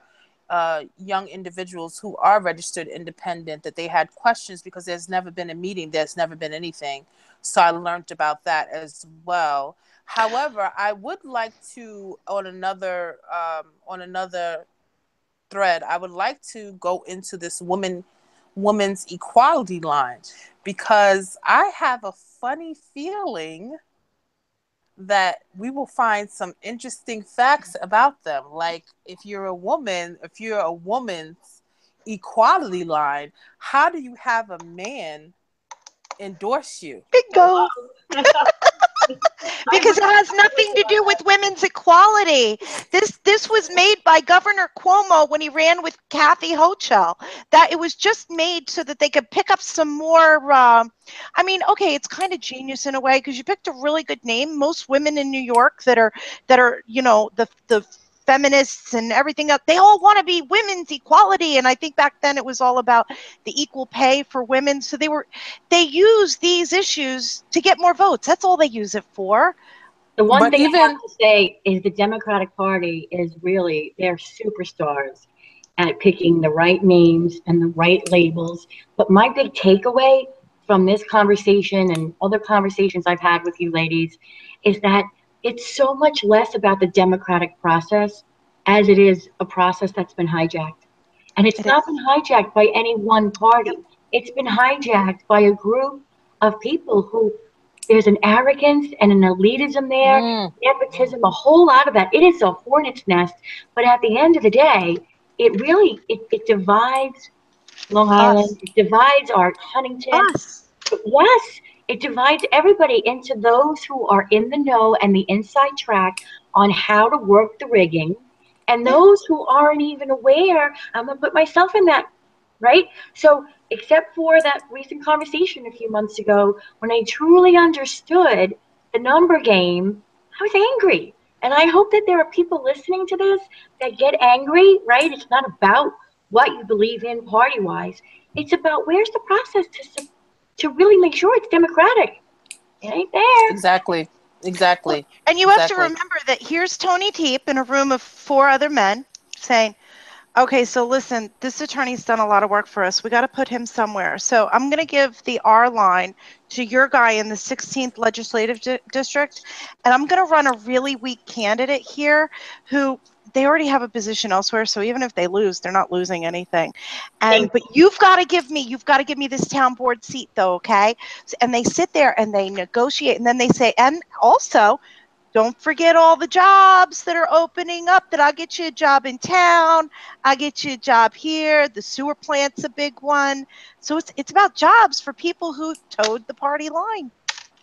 young individuals who are registered independent that they had questions because there's never been a meeting, there's never been anything. So I learned about that as well. However, I would like to on another thread, I would like to go into this women's equality line because I have a funny feeling that we will find some interesting facts about them. Like if you're a woman's equality line, how do you have a man endorse you? Bingo. Because it has nothing to do with women's equality. This was made by Governor Cuomo when he ran with Kathy Hochul. That it was just made so that they could pick up some more. It's kind of genius in a way because you picked a really good name. Most women in New York that are the feminists and everything else, they all want to be women's equality. And I think back then it was all about the equal pay for women. So they use these issues to get more votes. That's all they use it for. The one thing I have to say is the Democratic Party is really, they're superstars at picking the right names and the right labels. But my big takeaway from this conversation and other conversations I've had with you ladies is that it's so much less about the democratic process as it is a process that's been hijacked. And it's not been hijacked by any one party. It's been hijacked by a group of people who there's an arrogance and an elitism there, nepotism, a whole lot of that. It is a hornet's nest. But at the end of the day, it really, it divides Long Island. It divides our Huntington. Yes, it divides everybody into those who are in the know and the inside track on how to work the rigging, and those who aren't even aware. I'm going to put myself in that, right? So except for that recent conversation a few months ago when I truly understood the number game. I was angry. And I hope that there are people listening to this that get angry, right? It's not about what you believe in party wise, it's about where's the process to really make sure it's democratic. It ain't there. Exactly. Exactly. And you have to Exactly. remember that here's Tony Teep in a room of 4 other men saying, okay, so listen, this attorney's done a lot of work for us. We got to put him somewhere. So I'm going to give the R line to your guy in the 16th legislative district. And I'm going to run a really weak candidate here who they already have a position elsewhere. So even if they lose, they're not losing anything. But you've got to give me this town board seat though. Okay. And they sit there and they negotiate and then they say, and also, don't forget all the jobs that are opening up, that I'll get you a job in town. I'll get you a job here. The sewer plant's a big one. So it's about jobs for people who towed the party line.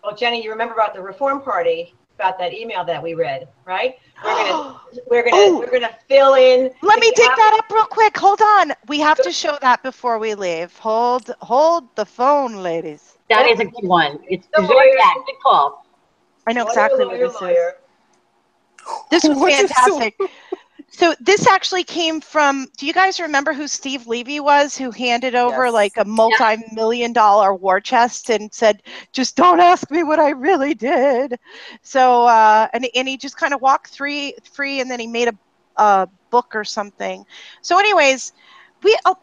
Well, Jenny, you remember about the Reform Party, about that email that we read, right? We're gonna fill in. Let me dig that up real quick. Hold on. We have to show that before we leave. Hold the phone, ladies. That is a good one. It's The deserved that. Good call. I know exactly what this is. This was What is fantastic. So this actually came from, do you guys remember who Steve Levy was, who handed over Yes. like a multi-million-dollar war chest and said, just don't ask me what I really did. So, and he just kind of walked free and then he made a book or something. So anyways,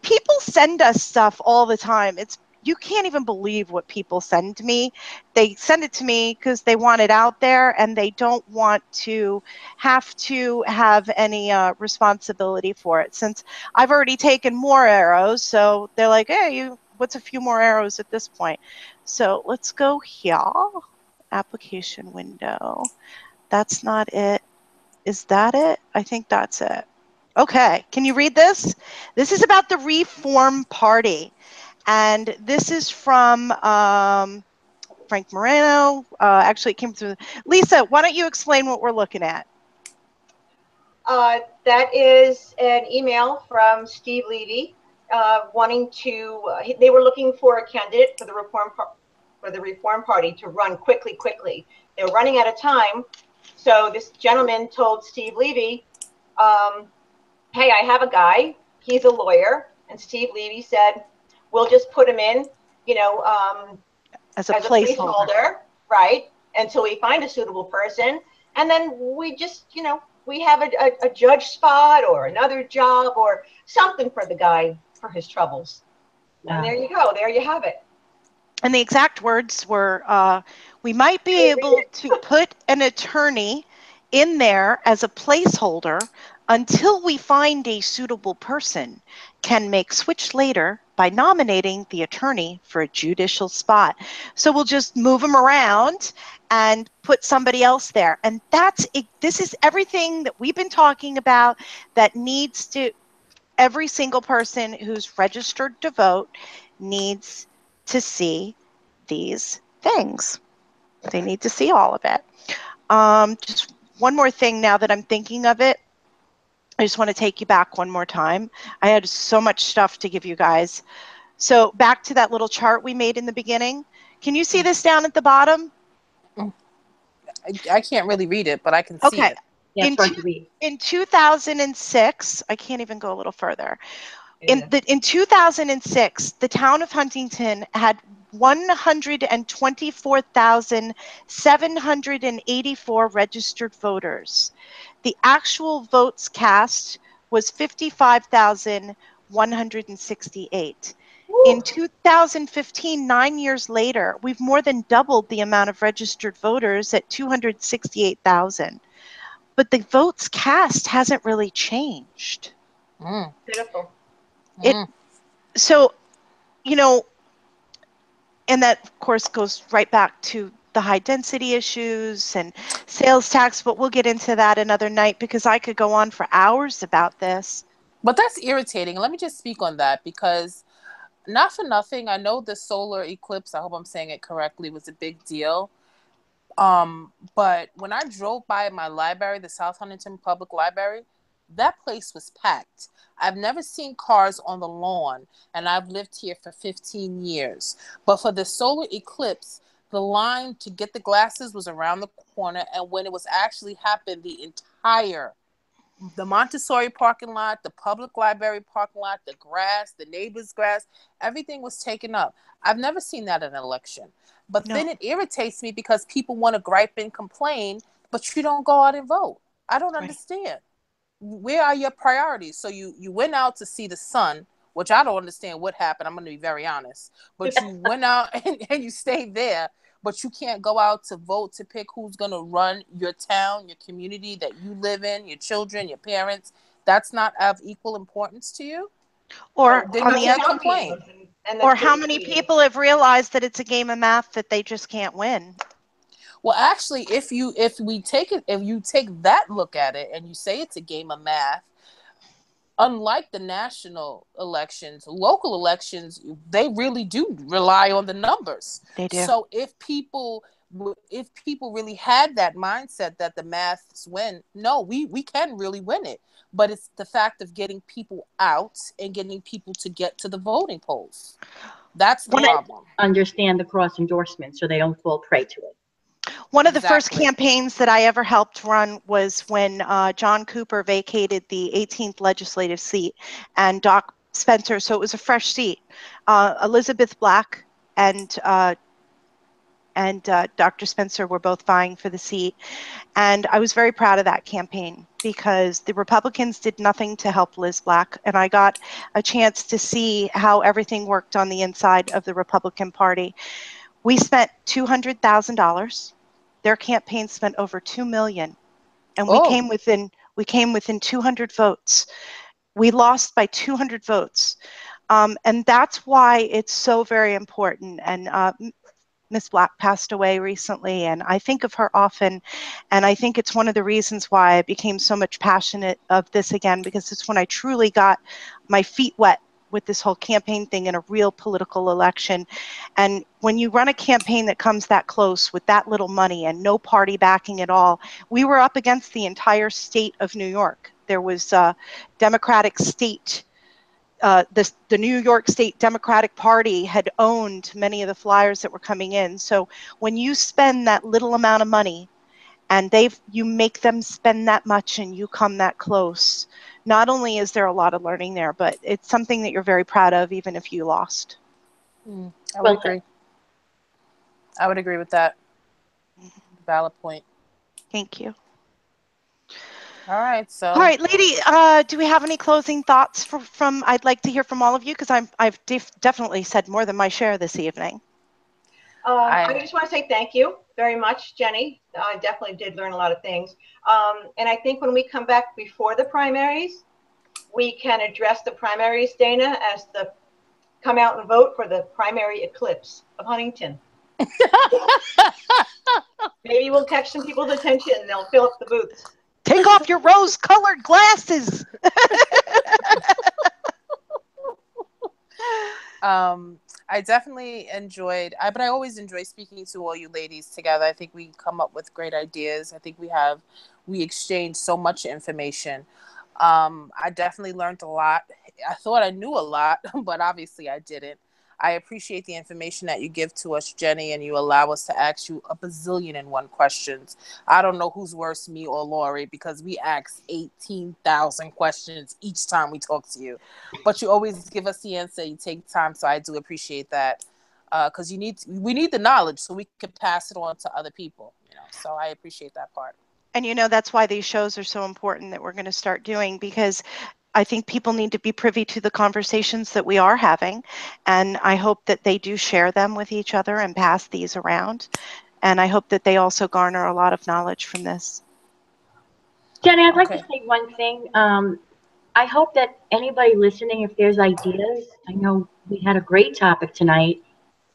people send us stuff all the time. You can't even believe what people send me. They send it to me because they want it out there and they don't want to have any responsibility for it. Since I've already taken more arrows, so they're like, hey, what's a few more arrows at this point? So let's go here. Application window. That's not it. Is that it? I think that's it. Okay, can you read this? This is about the Reform Party. And this is from Frank Moreno. Actually, it came through. Lisa, why don't you explain what we're looking at? That is an email from Steve Levy wanting to, they were looking for a candidate for the Reform Party to run quickly. They were running out of time. So this gentleman told Steve Levy, hey, I have a guy. He's a lawyer. And Steve Levy said, we'll just put him in, as a placeholder, right, until we find a suitable person. And then we just, we have a judge spot or another job or something for the guy for his troubles. Yeah. And there you go. There you have it. And the exact words were, we might be able to put an attorney in there as a placeholder until we find a suitable person, can make switch later by nominating the attorney for a judicial spot. So we'll just move them around and put somebody else there. And that's it. This is everything that we've been talking about that needs to, every single person who's registered to vote needs to see these things. They need to see all of it. Just one more thing now that I'm thinking of it. I just want to take you back one more time. I had so much stuff to give you guys. So back to that little chart we made in the beginning. Can you see this down at the bottom? I can't really read it, but I can see it. Yeah, in 2006, I can't even go a little further. In 2006, the town of Huntington had 124,784 registered voters. The actual votes cast was 55,168. In 2015, 9 years later, we've more than doubled the amount of registered voters at 268,000. But the votes cast hasn't really changed. Beautiful. So, and that, of course, goes right back to the high density issues and sales tax, but we'll get into that another night because I could go on for hours about this. But that's irritating. Let me just speak on that because not for nothing, I know the solar eclipse, I hope I'm saying it correctly, was a big deal. But when I drove by my library, the South Huntington Public Library, that place was packed. I've never seen cars on the lawn, and I've lived here for 15 years. But for the solar eclipse, the line to get the glasses was around the corner, and when it was actually happened, the Montessori parking lot, the public library parking lot, the grass, the neighbor's grass, everything was taken up. I've never seen that in an election. But No. then it irritates me because people want to gripe and complain, but you don't go out and vote. I don't understand. Where are your priorities? So you went out to see the sun, which I don't understand what happened. I'm going to be very honest. But you went out and you stayed there, but you can't go out to vote to pick who's going to run your town, your community that you live in, your children, your parents. That's not of equal importance to you? Or Then on you the can't other, complain. or how many people have realized that it's a game of math that they just can't win? Well, actually, if you take that look at it and you say it's a game of math, unlike the national elections, local elections, they really do rely on the numbers. They do. So if people really had that mindset that the maths win, no, we can really win it. But it's the fact of getting people out and getting people to get to the voting polls. That's the problem. Understand the cross endorsement so they don't fall prey to it. One of the first campaigns that I ever helped run was when John Cooper vacated the 18th legislative seat, and Doc Spencer, so it was a fresh seat. Elizabeth Black and Dr. Spencer were both vying for the seat. And I was very proud of that campaign because the Republicans did nothing to help Liz Black. And I got a chance to see how everything worked on the inside of the Republican Party. We spent $200,000. Their campaign spent over $2 million. And we came within 200 votes. We lost by 200 votes. And that's why it's so very important. And Miss Black passed away recently, and I think of her often, and I think it's one of the reasons why I became so much passionate of this again, because it's when I truly got my feet wet with this whole campaign thing in a real political election. And when you run a campaign that comes that close with that little money and no party backing at all, we were up against the entire state of New York. There was Democratic state. The New York State Democratic Party had owned many of the flyers that were coming in. So when you spend that little amount of money and you make them spend that much and you come that close, not only is there a lot of learning there, but it's something that you're very proud of, even if you lost. I would agree. I would agree with that. Valid point. Thank you. All right, all right, lady, do we have any closing thoughts from I'd like to hear from all of you, because I've definitely said more than my share this evening. I just want to say thank you very much, Jenny. I definitely did learn a lot of things. And I think when we come back before the primaries, we can address the primaries, Dana, as the come out and vote for the primary eclipse of Huntington. Maybe we'll catch some people's attention and they'll fill up the booths. Take off your rose-colored glasses. I definitely enjoyed, but I always enjoy speaking to all you ladies together. I think we come up with great ideas. I think we exchange so much information. I definitely learned a lot. I thought I knew a lot, but obviously I didn't. I appreciate the information that you give to us, Jenny, and you allow us to ask you a bazillion and one questions. I don't know who's worse, me or Lori, because we ask 18,000 questions each time we talk to you. But you always give us the answer. You take time, so I do appreciate that. Because we need the knowledge so we can pass it on to other people. So I appreciate that part. And that's why these shows are so important that we're going to start doing, because I think people need to be privy to the conversations that we are having, and I hope that they do share them with each other and pass these around. And I hope that they also garner a lot of knowledge from this. Jenny, I'd like to say one thing. I hope that anybody listening, if there's ideas, I know we had a great topic tonight,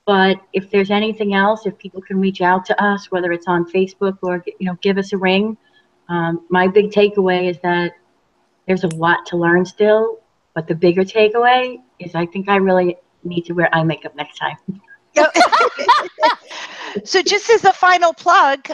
but if there's anything else, if people can reach out to us, whether it's on Facebook or give us a ring. My big takeaway is that there's a lot to learn still, but the bigger takeaway is I think I really need to wear eye makeup next time. So just as a final plug,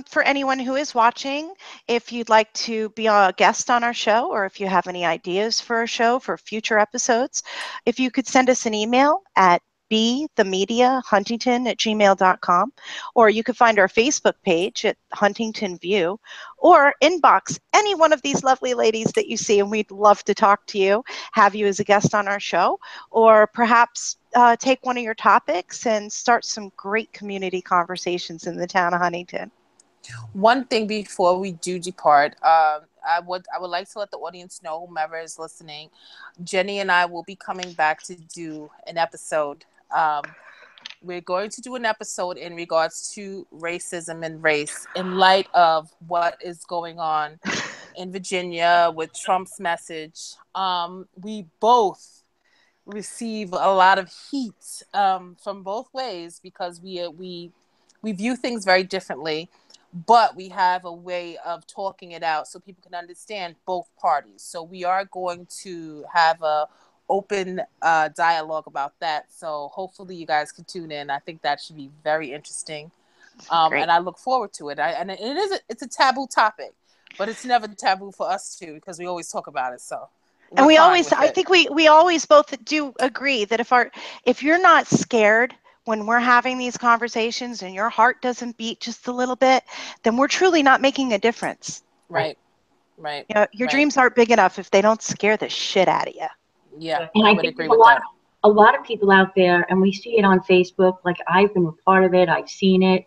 for anyone who is watching, if you'd like to be a guest on our show, or if you have any ideas for a show for future episodes, if you could send us an email at bethemediahuntington@gmail.com, or you could find our Facebook page at Huntington View, or inbox any one of these lovely ladies that you see, and we'd love to talk to you, have you as a guest on our show, or perhaps take one of your topics and start some great community conversations in the town of Huntington. One thing before we do depart, I would like to let the audience know, whomever is listening, Jenny and I will be coming back to do an episode. We're going to do an episode in regards to racism and race in light of what is going on in Virginia with Trump's message. We both receive a lot of heat from both ways because we view things very differently, but we have a way of talking it out so people can understand both parties. So we are going to have a open dialogue about that. So hopefully you guys can tune in. I think that should be very interesting. And I look forward to it. It's a taboo topic, but it's never taboo for us too, because we always talk about it. So. And I think we always both do agree that if you're not scared when we're having these conversations and your heart doesn't beat just a little bit, then we're truly not making a difference. Right. You know, your dreams aren't big enough if they don't scare the shit out of you. Yeah, and I would agree with that. A lot of people out there, and we see it on Facebook, like I've been a part of it, I've seen it.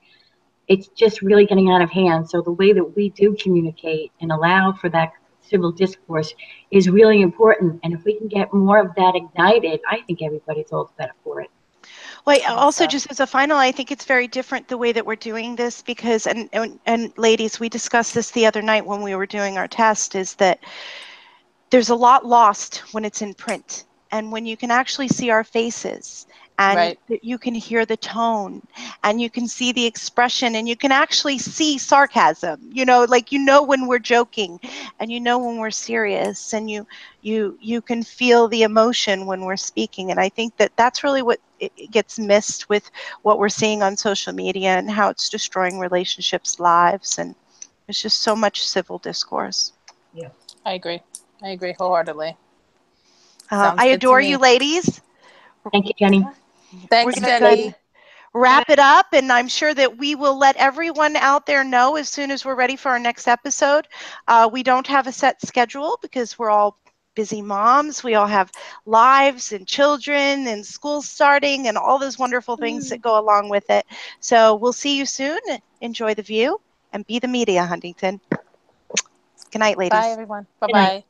It's just really getting out of hand. So the way that we do communicate and allow for that civil discourse is really important. And if we can get more of that ignited, I think everybody's all the better for it. Well, also just as a final, I think it's very different the way that we're doing this because, and ladies, we discussed this the other night when we were doing our test, is that there's a lot lost when it's in print. And when you can actually see our faces and you can hear the tone and you can see the expression and you can actually see sarcasm, when we're joking and when we're serious, and you can feel the emotion when we're speaking. And I think that that's really what it gets missed with what we're seeing on social media and how it's destroying relationships, lives, and there's just so much civil discourse. Yeah, I agree wholeheartedly. I adore you, ladies. Thank you, Jenny. Thanks, Jenny. Wrap it up, and I'm sure that we will let everyone out there know as soon as we're ready for our next episode. We don't have a set schedule because we're all busy moms. We all have lives and children and school starting and all those wonderful things that go along with it. So we'll see you soon. Enjoy the view and be the media, Huntington. Good night, ladies. Bye, everyone. Bye-bye.